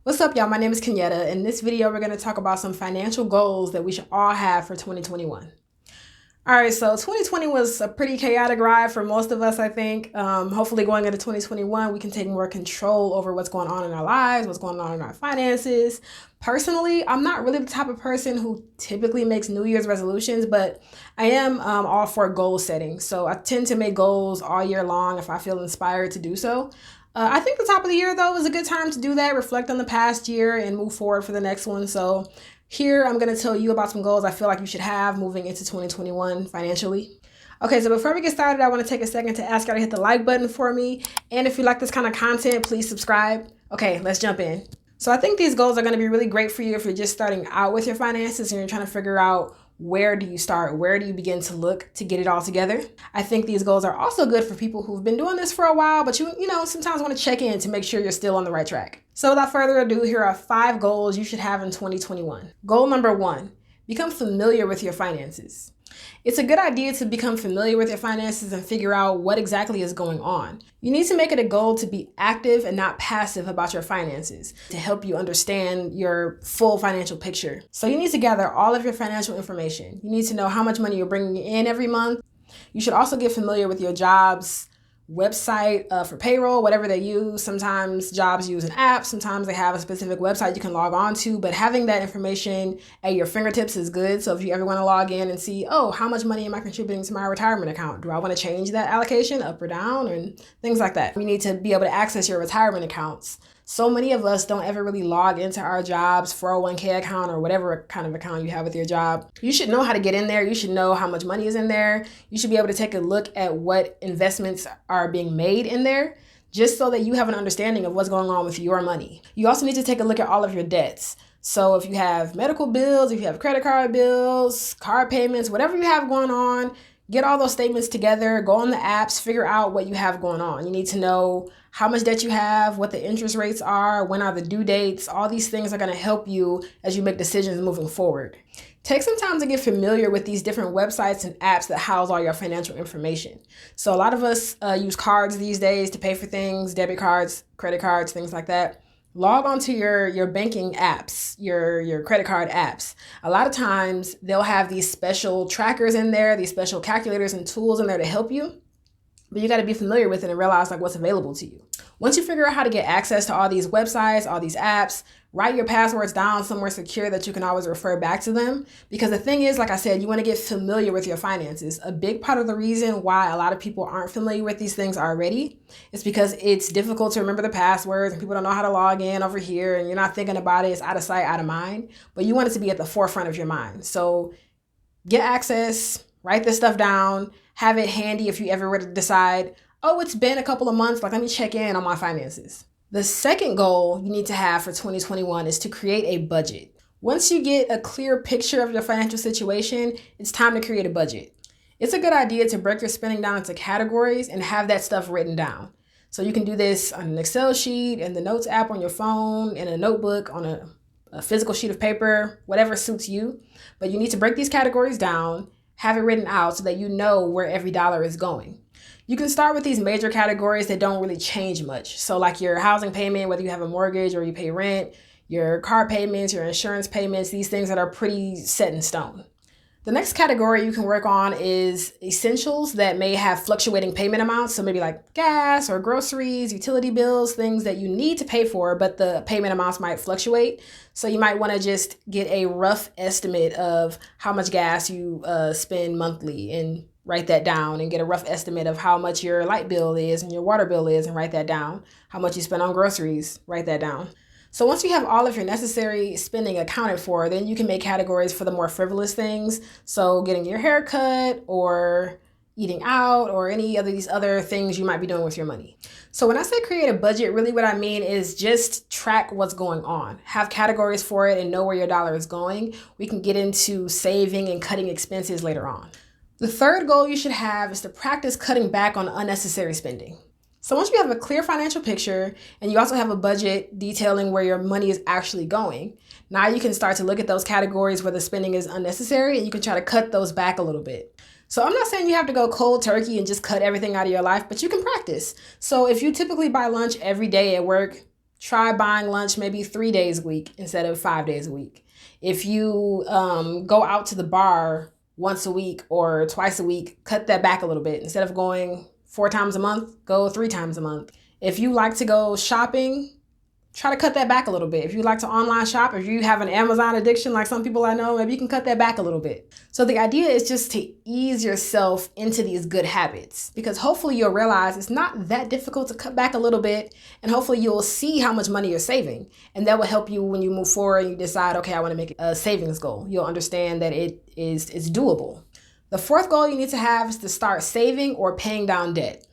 What's up, y'all? My name is Kenyetta. In this video, we're going to talk about some financial goals that we should all have for 2021. All right, so 2020 was a pretty chaotic ride for most of us, I think. Hopefully going into 2021, we can take more control over what's going on in our lives, what's going on in our finances. Personally, I'm not really the type of person who typically makes New Year's resolutions, but I am all for goal setting. So I tend to make goals all year long if I feel inspired to do so. I think the top of the year, though, is a good time to do that, reflect on the past year and move forward for the next one. So here, I'm going to tell you about some goals I feel like you should have moving into 2021 financially. Okay, so before we get started, I want to take a second to ask y'all to hit the like button for me. And if you like this kind of content, please subscribe. Okay, let's jump in. So I think these goals are going to be really great for you if you're just starting out with your finances and you're trying to figure out where do you start? Where do you begin to look to get it all together? I think these goals are also good for people who've been doing this for a while, but you sometimes want to check in to make sure you're still on the right track. So without further ado, here are 5 goals you should have in 2021. Goal number 1, become familiar with your finances. It's a good idea to become familiar with your finances and figure out what exactly is going on. You need to make it a goal to be active and not passive about your finances to help you understand your full financial picture. So you need to gather all of your financial information. You need to know how much money you're bringing in every month. You should also get familiar with your job's website for payroll, whatever they use. Sometimes jobs use an app. Sometimes they have a specific website you can log on to, but having that information at your fingertips is good. So if you ever want to log in and see, oh, how much money am I contributing to my retirement account? Do I want to change that allocation up or down and things like that? You need to be able to access your retirement accounts. So many of us don't ever really log into our job's 401k account or whatever kind of account you have with your job. You should know how to get in there. You should know how much money is in there. You should be able to take a look at what investments are being made in there, just so that you have an understanding of what's going on with your money. You also need to take a look at all of your debts. So if you have medical bills, if you have credit card bills, car payments, whatever you have going on, get all those statements together, go on the apps, figure out what you have going on. You need to know how much debt you have, what the interest rates are, when are the due dates. All these things are going to help you as you make decisions moving forward. Take some time to get familiar with these different websites and apps that house all your financial information. So a lot of us use cards these days to pay for things, debit cards, credit cards, things like that. Log onto your banking apps, your credit card apps. A lot of times they'll have these special trackers in there, these special calculators and tools in there to help you. But you got to be familiar with it and realize what's available to you. Once you figure out how to get access to all these websites, all these apps, write your passwords down somewhere secure that you can always refer back to them. Because the thing is, like I said, you want to get familiar with your finances. A big part of the reason why a lot of people aren't familiar with these things already is because it's difficult to remember the passwords and people don't know how to log in over here and you're not thinking about it. It's out of sight, out of mind. But you want it to be at the forefront of your mind. So get access, write this stuff down, have it handy if you ever were to decide, oh, it's been a couple of months, let me check in on my finances. The second goal you need to have for 2021 is to create a budget. Once you get a clear picture of your financial situation, it's time to create a budget. It's a good idea to break your spending down into categories and have that stuff written down. So you can do this on an Excel sheet, in the Notes app on your phone, in a notebook, on a physical sheet of paper, whatever suits you. But you need to break these categories down, have it written out so that you know where every dollar is going. You can start with these major categories that don't really change much. So like your housing payment, whether you have a mortgage or you pay rent, your car payments, your insurance payments, these things that are pretty set in stone. The next category you can work on is essentials that may have fluctuating payment amounts. So maybe like gas or groceries, utility bills, things that you need to pay for, but the payment amounts might fluctuate. So you might want to just get a rough estimate of how much gas you spend monthly and write that down, and get a rough estimate of how much your light bill is and your water bill is and write that down. How much you spend on groceries, write that down. So once you have all of your necessary spending accounted for, then you can make categories for the more frivolous things. So getting your hair cut or eating out or any of these other things you might be doing with your money. So when I say create a budget, really what I mean is just track what's going on. Have categories for it and know where your dollar is going. We can get into saving and cutting expenses later on. The third goal you should have is to practice cutting back on unnecessary spending. So once you have a clear financial picture and you also have a budget detailing where your money is actually going, now you can start to look at those categories where the spending is unnecessary and you can try to cut those back a little bit. So I'm not saying you have to go cold turkey and just cut everything out of your life, but you can practice. So if you typically buy lunch every day at work, try buying lunch maybe 3 days a week instead of 5 days a week. If you go out to the bar once a week or twice a week, cut that back a little bit. Instead of going 4 times a month, go 3 times a month. If you like to go shopping, try to cut that back a little bit. If you like to online shop, if you have an Amazon addiction like some people I know, maybe you can cut that back a little bit. So the idea is just to ease yourself into these good habits, because hopefully you'll realize it's not that difficult to cut back a little bit, and hopefully you'll see how much money you're saving. And that will help you when you move forward and you decide, okay, I want to make a savings goal. You'll understand that it's doable. The fourth goal you need to have is to start saving or paying down debt.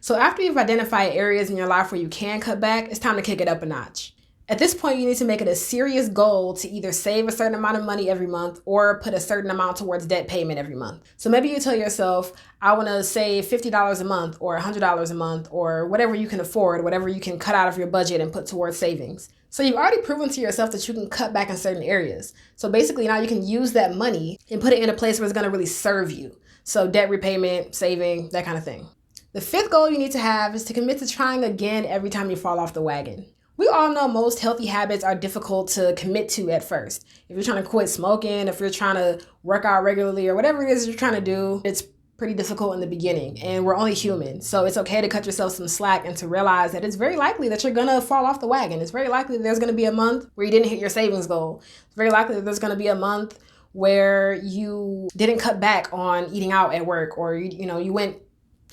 So after you've identified areas in your life where you can cut back, it's time to kick it up a notch. At this point, you need to make it a serious goal to either save a certain amount of money every month or put a certain amount towards debt payment every month. So maybe you tell yourself, I want to save $50 a month or $100 a month or whatever you can afford, whatever you can cut out of your budget and put towards savings. So you've already proven to yourself that you can cut back in certain areas. So basically now you can use that money and put it in a place where it's going to really serve you. So debt repayment, saving, that kind of thing. The fifth goal you need to have is to commit to trying again every time you fall off the wagon. We all know most healthy habits are difficult to commit to at first. If you're trying to quit smoking, if you're trying to work out regularly, or whatever it is you're trying to do, it's pretty difficult in the beginning, and we're only human. So it's okay to cut yourself some slack and to realize that it's very likely that you're gonna fall off the wagon. It's very likely that there's gonna be a month where you didn't hit your savings goal. It's very likely that there's gonna be a month where you didn't cut back on eating out at work, or you went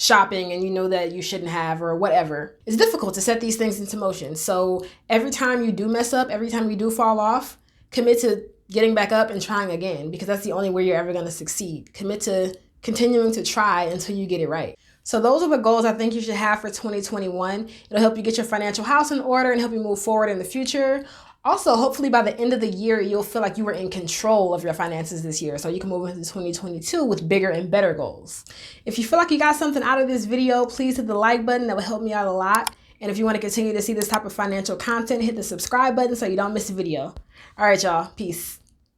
shopping and you know that you shouldn't have, or whatever. It's difficult to set these things into motion. So every time you do mess up, every time you do fall off, commit to getting back up and trying again, because that's the only way you're ever going to succeed. Commit to continuing to try until you get it right. So those are the goals I think you should have for 2021. It'll help you get your financial house in order and help you move forward in the future. Also, hopefully by the end of the year, you'll feel like you were in control of your finances this year, so you can move into 2022 with bigger and better goals. If you feel like you got something out of this video, please hit the like button. That will help me out a lot. And if you want to continue to see this type of financial content, hit the subscribe button so you don't miss a video. All right, y'all. Peace.